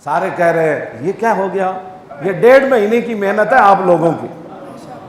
سارے کہہ رہے ہیں یہ کیا ہو گیا، یہ 1.5 مہینے کی محنت ہے آپ لوگوں کی،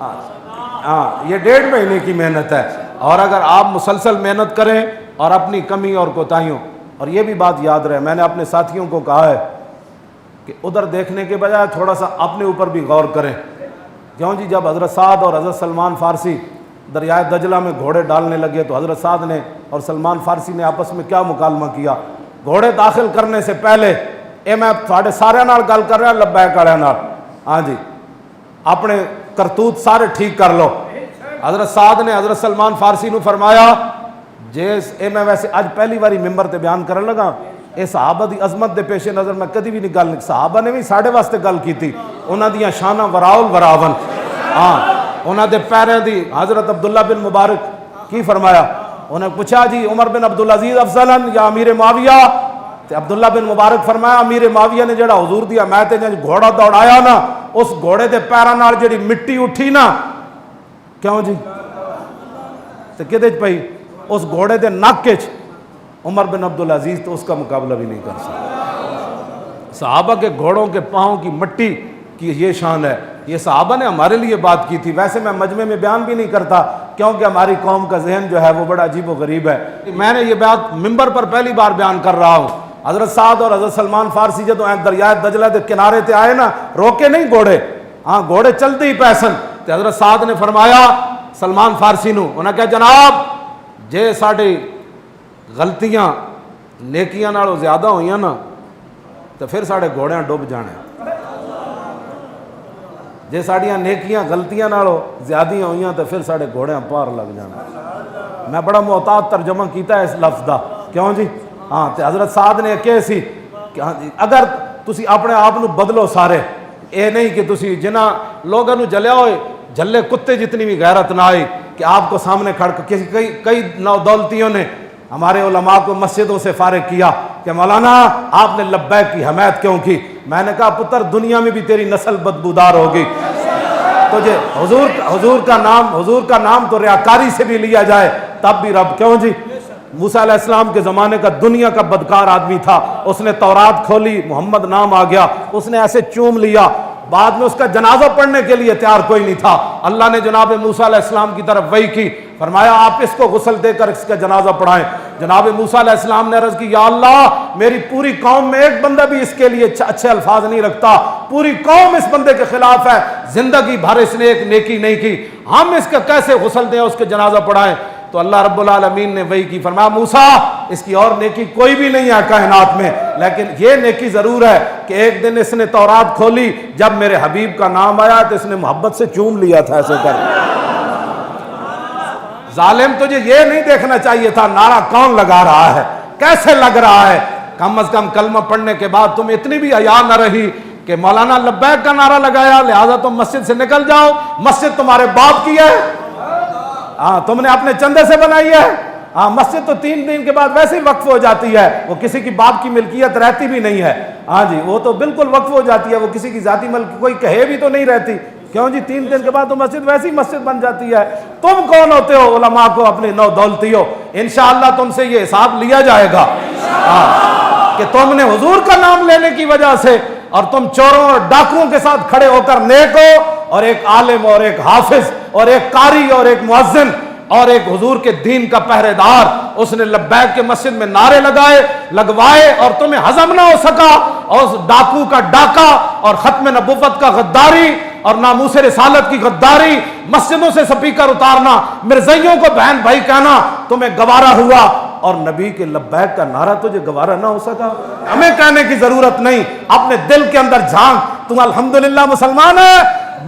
ہاں یہ 1.5 مہینے کی محنت ہے، اور اگر آپ مسلسل محنت کریں اور اپنی کمی اور کوتاہیوں، اور یہ بھی بات یاد رہے، میں نے اپنے ساتھیوں کو کہا ہے کہ ادھر دیکھنے کے بجائے تھوڑا سا اپنے اوپر بھی غور کریں۔ کیوں جی، جب حضرت سعد اور حضرت سلمان فارسی دریائے دجلہ میں گھوڑے ڈالنے لگے تو حضرت سعد نے اور سلمان فارسی نے آپس میں کیا مکالمہ کیا؟ گھوڑے داخل کرنے سے پہلے اے میں تھوڑے سارے نال گل کر رہا، لبیک والے نال، ہاں جی اپنے کرتوت سارے ٹھیک کر لو۔ حضرت سعد نے حضرت سلمان فارسی نو فرمایا جیس اے میں ویسے اج پہلی باری ممبر تے بیان کرن لگا، اے صحابہ دی عظمت دے پیش نظر میں کدی بھی نہیں گل نہیں، صحابہ نے بھی ساڈے واسطے گل کیتی، انہاں دیاں شاناں وراول وراون، ہاں انہاں دے پیریں دی۔ حضرت عبداللہ بن مبارک کی فرمایا، انہیں پوچھا جی عمر بن عبدالعزیز افضلن یا امیر معاویہ؟ تے عبداللہ بن مبارک فرمایا امیر معاویہ نے جڑا حضور دی حمایت وچ گھوڑا دوڑایا نا، اس گھوڑے دے پیراں نال جڑی مٹی اٹھی نا، کیوں جی تے کدے چ پئی؟ اس گھوڑے دے نک وچ۔ عمر بن عبدالعزیز تو اس کا مقابلہ بھی نہیں کر سکتا۔ صحابہ کے گھوڑوں کے پاؤں کی مٹی کی یہ شان ہے، یہ صحابہ نے ہمارے لیے بات کی تھی۔ ویسے میں مجمع میں بیان بھی نہیں کرتا کیونکہ ہماری قوم کا ذہن جو ہے وہ بڑا عجیب و غریب ہے۔ میں نے یہ بات ممبر پر پہلی بار بیان کر رہا ہوں۔ حضرت سعد اور حضرت سلمان فارسی جدو دریائے دجلہ دے کنارے تے آئے نا، روکے نہیں گھوڑے، ہاں گھوڑے چلتے ہی پیسن، تے حضرت سعد نے فرمایا سلمان فارسی نو، انہاں کہا جناب جے ساڑی غلطیاں نیکیاں نالوں زیادہ ہوئیاں نا تو پھر ساڑے گھوڑیاں ڈوب جانے، جے ساڑیاں نیکیاں غلطیاں نالوں زیادہ ہوئیاں تو پھر ساڑے گھوڑیاں پار لگ جانے۔ میں بڑا محتاط ترجمہ کیتا ہے اس لفظ دا، کیوں جی؟ ہاں تے حضرت سعد نے کہے سی کہ ہاں جی اگر تسی اپنے آپ نو بدلو سارے، اے نہیں کہ تسی جنہ لوگاں نو جلیا ہوئے جھلے کتے جتنی بھی غیرت نہ آئی کہ آپ کو سامنے کھڑ کر کئی نودولتیوں نے ہمارے علماء کو مسجدوں سے فارغ کیا کہ مولانا آپ نے لبیک کی حمایت کیوں کی؟ میں نے کہا پتر دنیا میں بھی تیری نسل بدبودار ہوگی، تجھے حضور کا نام تو ریاکاری سے بھی لیا جائے تب بھی رب، کیوں جی؟ موسیٰ علیہ السلام کے زمانے کا دنیا کا بدکار آدمی تھا، اس نے تورات کھولی، محمد نام آ گیا، اس نے ایسے چوم لیا، بعد میں اس کا جنازہ پڑھنے کے لیے تیار کوئی نہیں تھا۔ اللہ نے جناب موسیٰ علیہ السلام کی طرف وحی کی، فرمایا آپ اس کو غسل دے کر اس کا جنازہ پڑھائیں۔ جناب موسیٰ علیہ السلام نے عرض کی یا اللہ میری پوری قوم میں ایک بندہ بھی اس کے لیے اچھے الفاظ نہیں رکھتا، پوری قوم اس بندے کے خلاف ہے، زندگی بھر اس نے ایک نیکی نہیں کی، ہم اس کا کیسے غسل دیں، اس کے جنازہ پڑھائیں؟ تو اللہ رب العالمین نے وحی کی، فرمایا موسیٰ اس کی اور نیکی کوئی بھی نہیں ہے کائنات میں، لیکن یہ نیکی ضرور ہے کہ ایک دن اس نے تورات کھولی، جب میرے حبیب کا نام آیا تو اس نے محبت سے چوم لیا تھا ایسے کر۔ ظالم تجھے یہ نہیں دیکھنا چاہیے تھا نعرہ کون لگا رہا ہے، کیسے لگ رہا ہے، کم از کم کلمہ پڑھنے کے بعد تم اتنی بھی حیا نہ رہی کہ مولانا لبیک کا نعرہ لگایا لہذا تم مسجد سے نکل جاؤ، مسجد تمہارے باپ کی ہے، ہاں تم نے اپنے چندے سے بنائی ہے، ہاں مسجد تو 3 دن کے بعد ویسے ہی وقف ہو جاتی ہے، وہ کسی کی باپ کی ملکیت رہتی بھی نہیں ہے، ہاں جی وہ تو بالکل وقف ہو جاتی ہے، وہ کسی کی ذاتی ملک کوئی کہے بھی تو نہیں رہتی، کیوں جی 3 دن کے بعد تو مسجد ویسی مسجد بن جاتی ہے۔ تم کون ہوتے ہو علماء کو اپنی نو دولتی ہو؟ انشاءاللہ تم سے یہ حساب لیا جائے گا کہ تم نے حضور کا نام لینے کی وجہ سے اور تم چوروں اور ڈاکوؤں کے ساتھ کھڑے ہو کر نیک ہو، اور ایک عالم اور ایک حافظ اور ایک قاری اور ایک مؤذن اور ایک حضور کے دین کا پہرے دار، اس نے لبیک کے مسجد میں نعرے لگوائے اور تمہیں ہضم نہ ہو سکا، اور اس ڈاکو کا ڈاکہ اور ختم نبوت کا غداری اور ناموس رسالت کی غداری، مسجدوں سے سپیکر اتارنا، مرزائیوں کو بہن بھائی کہنا تمہیں گوارا ہوا، اور نبی کے لبیک کا نعرہ تجھے گوارا نہ ہو سکا؟ ہمیں کہنے کی ضرورت نہیں، اپنے دل کے اندر جھانک، تم الحمدللہ مسلمان ہے،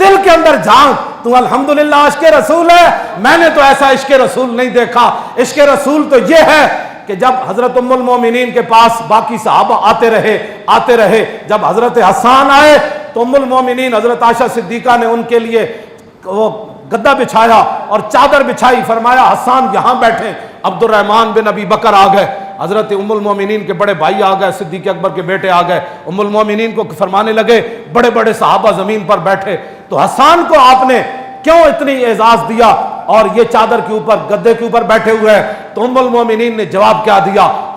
دل کے اندر جھانک، تم الحمدللہ عشق رسول ہے۔ میں نے تو ایسا عشق رسول نہیں دیکھا۔ عشق رسول تو یہ ہے کہ جب حضرت ام المومنین کے پاس باقی صحابہ آتے رہے، جب حضرت حسان آئے تو ام المومنین حضرت عائشہ صدیقہ نے ان کے لیے وہ گدا بچھایا اور چادر بچھائی، فرمایا حسان یہاں بیٹھیں۔ عبد الرحمن بن ابی بکر آ گئے، حضرت ام المومنین کے بڑے بھائی آ گئے، صدیق اکبر کے بیٹے آ گئے، ام المومنین کو فرمانے لگے، بڑے بڑے صحابہ زمین پر بیٹھے، تو حسان کو آپ نے کیوں اتنی اعزاز دیا اور یہ چادر کے اوپر گدے کے اوپر بیٹھے ہوئے ہیں؟ تو ام المومنین نے جواب کیا دیا،